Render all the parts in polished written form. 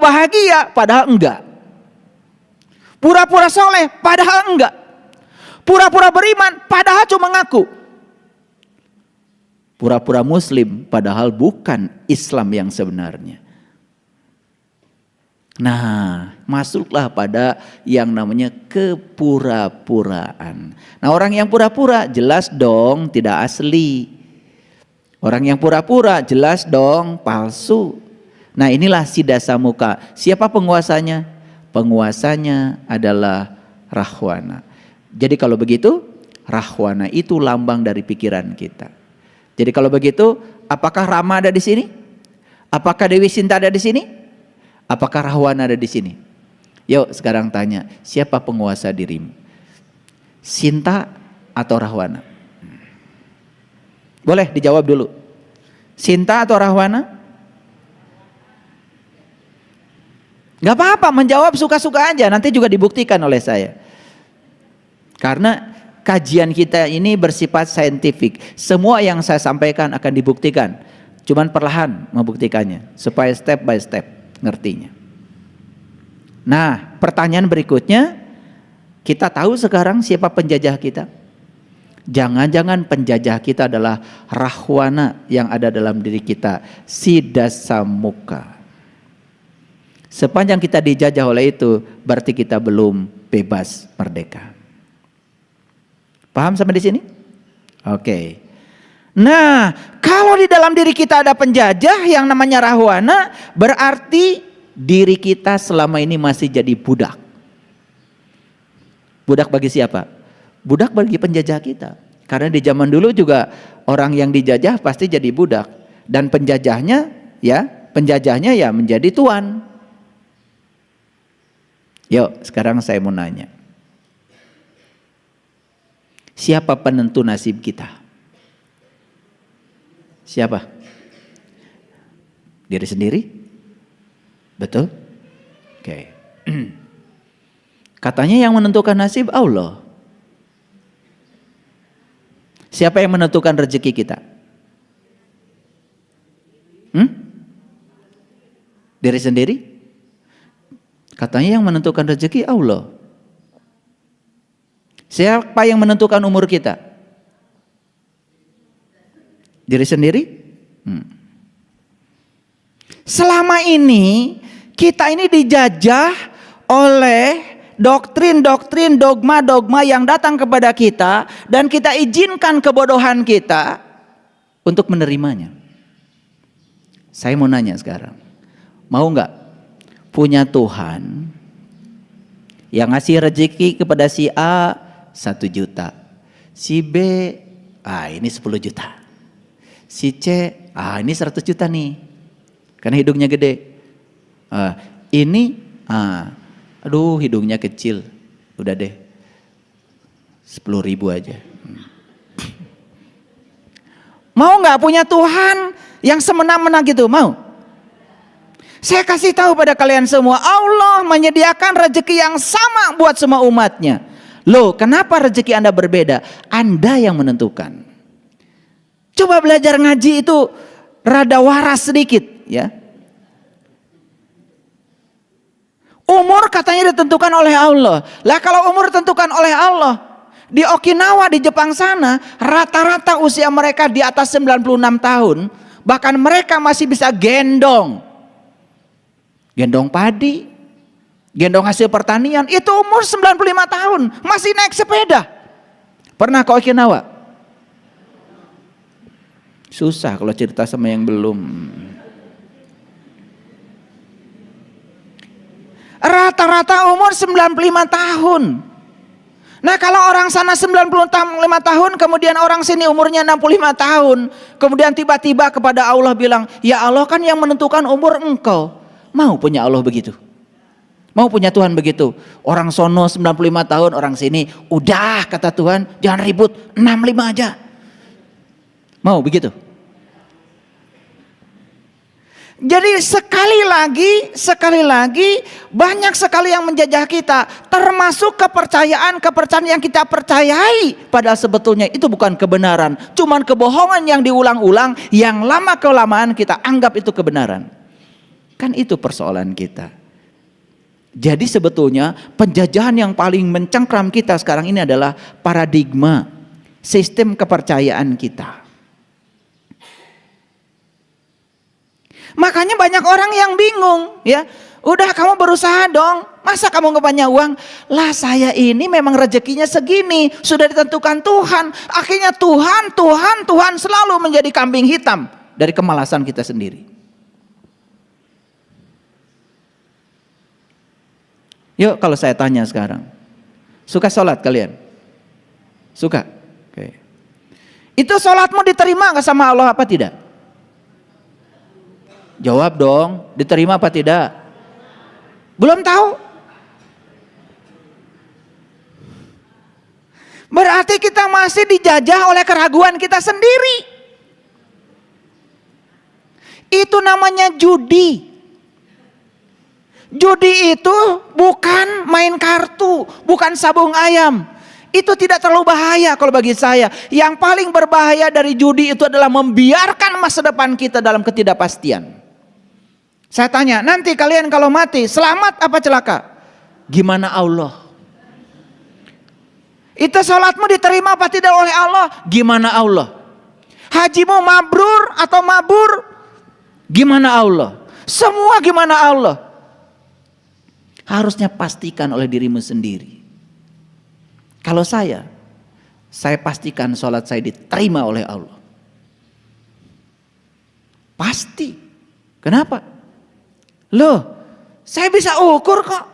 bahagia padahal enggak. Pura-pura soleh padahal enggak. Pura-pura beriman padahal cuma ngaku. Pura-pura muslim padahal bukan Islam yang sebenarnya. Nah, masuklah pada yang namanya kepura-puraan. Nah, orang yang pura-pura jelas dong tidak asli. Orang yang pura-pura jelas dong palsu. Nah, inilah Siddhasa Muka. Siapa penguasanya? Penguasanya adalah Rahwana. Jadi kalau begitu, Rahwana itu lambang dari pikiran kita. Jadi kalau begitu, apakah Rama ada di sini? Apakah Dewi Sinta ada di sini? Apakah Rahwana ada di sini? Yuk sekarang tanya, siapa penguasa dirimu? Sinta atau Rahwana? Boleh dijawab dulu. Sinta atau Rahwana? Gak apa-apa, menjawab suka-suka aja, nanti juga dibuktikan oleh saya. Karena kajian kita ini bersifat saintifik. Semua yang saya sampaikan akan dibuktikan. Cuman perlahan membuktikannya, supaya step by step ngertinya. Nah, pertanyaan berikutnya, kita tahu sekarang siapa penjajah kita? Jangan-jangan penjajah kita adalah Rahwana yang ada dalam diri kita, Siddhasa Muka. Sepanjang kita dijajah oleh itu, berarti kita belum bebas merdeka. Paham sampai di sini? Oke. Nah, kalau di dalam diri kita ada penjajah yang namanya Rahwana, berarti diri kita selama ini masih jadi budak. Budak bagi siapa? Budak bagi penjajah kita. Karena di zaman dulu juga orang yang dijajah pasti jadi budak, dan penjajahnya ya menjadi tuan. Yuk, sekarang saya mau nanya. Siapa penentu nasib kita? Siapa? Diri sendiri? Betul? Oke. Katanya yang menentukan nasib Allah. Siapa yang menentukan rezeki kita? Diri sendiri? Katanya yang menentukan rezeki Allah. Siapa yang menentukan umur kita? Diri sendiri? Selama ini kita ini dijajah oleh doktrin-doktrin, dogma-dogma yang datang kepada kita, dan kita izinkan kebodohan kita untuk menerimanya. Saya mau nanya sekarang, mau nggak punya Tuhan yang ngasih rezeki kepada si A 1 juta, si B ini 10 juta, si C ini 100 juta nih, karena hidungnya gede. Aduh hidungnya kecil, udah deh 10.000 aja. Mau nggak punya Tuhan yang semena-mena gitu? Mau? Saya kasih tahu pada kalian semua, Allah menyediakan rezeki yang sama buat semua umatnya. Loh, kenapa rezeki Anda berbeda? Anda yang menentukan. Coba belajar ngaji itu rada waras sedikit ya. Umur katanya ditentukan oleh Allah. Lah kalau umur ditentukan oleh Allah, di Okinawa di Jepang sana rata-rata usia mereka di atas 96 tahun. Bahkan mereka masih bisa gendong padi, gendong hasil pertanian. Itu umur 95 tahun masih naik sepeda. Pernah ke Okinawa? Susah kalau cerita sama yang belum. Rata-rata umur 95 tahun. Nah kalau orang sana 95 tahun, kemudian orang sini umurnya 65 tahun. Kemudian tiba-tiba kepada Allah bilang, ya Allah kan yang menentukan umur engkau. Mau punya Allah begitu? Mau punya Tuhan begitu? Orang sono 95 tahun, orang sini udah kata Tuhan jangan ribut 65 aja. Mau begitu? Jadi sekali lagi banyak sekali yang menjajah kita, termasuk kepercayaan yang kita percayai, padahal sebetulnya itu bukan kebenaran, cuman kebohongan yang diulang-ulang, yang lama kelamaan kita anggap itu kebenaran. Kan itu persoalan kita. Jadi sebetulnya penjajahan yang paling mencengkram kita sekarang ini adalah paradigma, sistem kepercayaan kita. Makanya banyak orang yang bingung ya. Udah kamu berusaha dong, masa kamu gak punya uang? Lah saya ini memang rezekinya segini, sudah ditentukan Tuhan. Akhirnya Tuhan selalu menjadi kambing hitam dari kemalasan kita sendiri. Yuk kalau saya tanya sekarang, suka sholat kalian? Suka? Oke. Itu sholatmu diterima gak sama Allah apa tidak? Jawab dong, diterima apa tidak? Belum tahu? Berarti kita masih dijajah oleh keraguan kita sendiri. Itu namanya judi. Judi itu bukan main kartu, bukan sabung ayam. Itu tidak terlalu bahaya kalau bagi saya. Yang paling berbahaya dari judi itu adalah membiarkan masa depan kita dalam ketidakpastian. Saya tanya, nanti kalian kalau mati selamat apa celaka? Gimana Allah? Itu sholatmu diterima apa tidak oleh Allah? Gimana Allah? Hajimu mabrur atau mabur? Gimana Allah? Semua gimana Allah? Harusnya pastikan oleh dirimu sendiri. Kalau saya pastikan sholat saya diterima oleh Allah. Pasti. Kenapa? Loh, saya bisa ukur kok.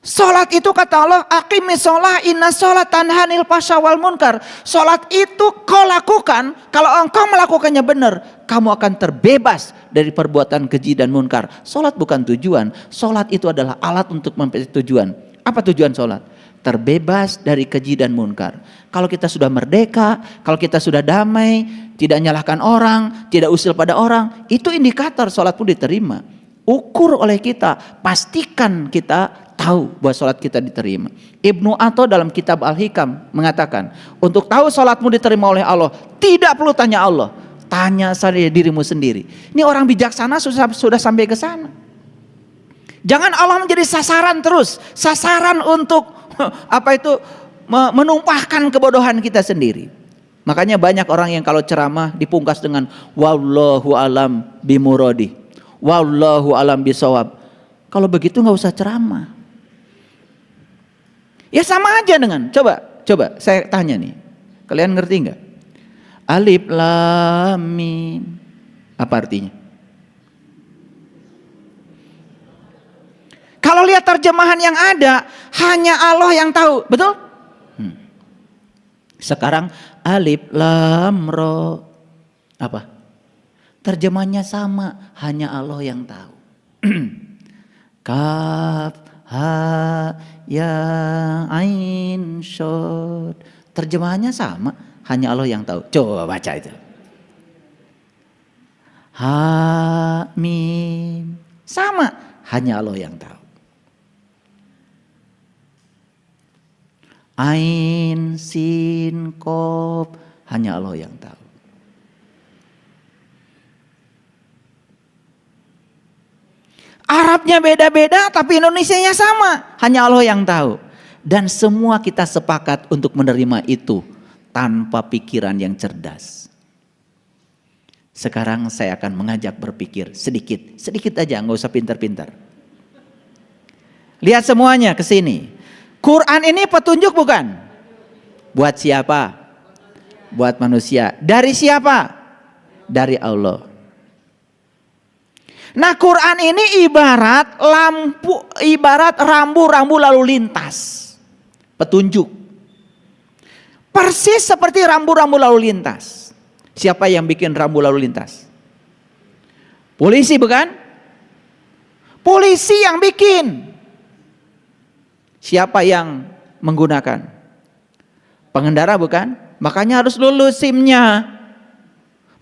Sholat itu kata Allah, aqimis sholah inna sholat tanhanil fasya wal munkar. Sholat itu kau lakukan, kalau engkau melakukannya benar, kamu akan terbebas dari perbuatan keji dan munkar. Sholat bukan tujuan, sholat itu adalah alat untuk mencapai tujuan. Apa tujuan sholat? Terbebas dari keji dan munkar. Kalau kita sudah merdeka, kalau kita sudah damai, tidak nyalahkan orang, tidak usil pada orang, itu indikator sholat pun diterima. Ukur oleh kita, pastikan kita tahu bahwa sholat kita diterima. Ibnu Atha dalam kitab Al-Hikam mengatakan, untuk tahu sholatmu diterima oleh Allah, tidak perlu tanya Allah, tanya saja dirimu sendiri. Ini orang bijaksana sudah sampai ke sana. Jangan Allah menjadi sasaran terus, sasaran untuk menumpahkan kebodohan kita sendiri. Makanya banyak orang yang kalau ceramah dipungkas dengan wallahu alam bimuradi. Wallahu alam bisawab. Kalau begitu nggak usah ceramah. Ya sama aja dengan, coba saya tanya nih, kalian ngerti nggak? Alif lam mim, apa artinya? Kalau lihat terjemahan yang ada, hanya Allah yang tahu, betul? Sekarang alif lam ro, apa? Terjemahnya sama, hanya Allah yang tahu. Kaf, ha, ya, ain, shod. Terjemahannya sama, hanya Allah yang tahu. Coba baca itu. Ha, mim. Sama, hanya Allah yang tahu. Ain, sin, kof. Hanya Allah yang tahu. Arabnya beda-beda tapi Indonesianya sama. Hanya Allah yang tahu. Dan semua kita sepakat untuk menerima itu tanpa pikiran yang cerdas. Sekarang saya akan mengajak berpikir sedikit aja, nggak usah pintar-pintar. Lihat semuanya ke sini. Quran ini petunjuk bukan? Buat siapa? Buat manusia. Dari siapa? Dari Allah. Nah, Quran ini ibarat rambu-rambu lalu lintas. Petunjuk. Persis seperti rambu-rambu lalu lintas. Siapa yang bikin rambu lalu lintas? Polisi bukan? Polisi yang bikin. Siapa yang menggunakan? Pengendara bukan? Makanya harus lulus SIM-nya.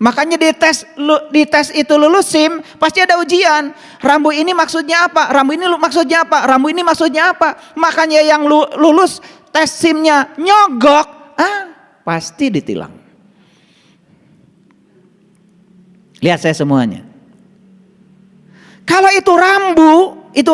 Makanya di tes itu lulus SIM, pasti ada ujian. Rambu ini maksudnya apa? Rambu ini maksudnya apa? Rambu ini maksudnya apa? Makanya yang lulus tes SIM-nya nyogok, pasti ditilang. Lihat saya semuanya. Kalau itu rambu, itu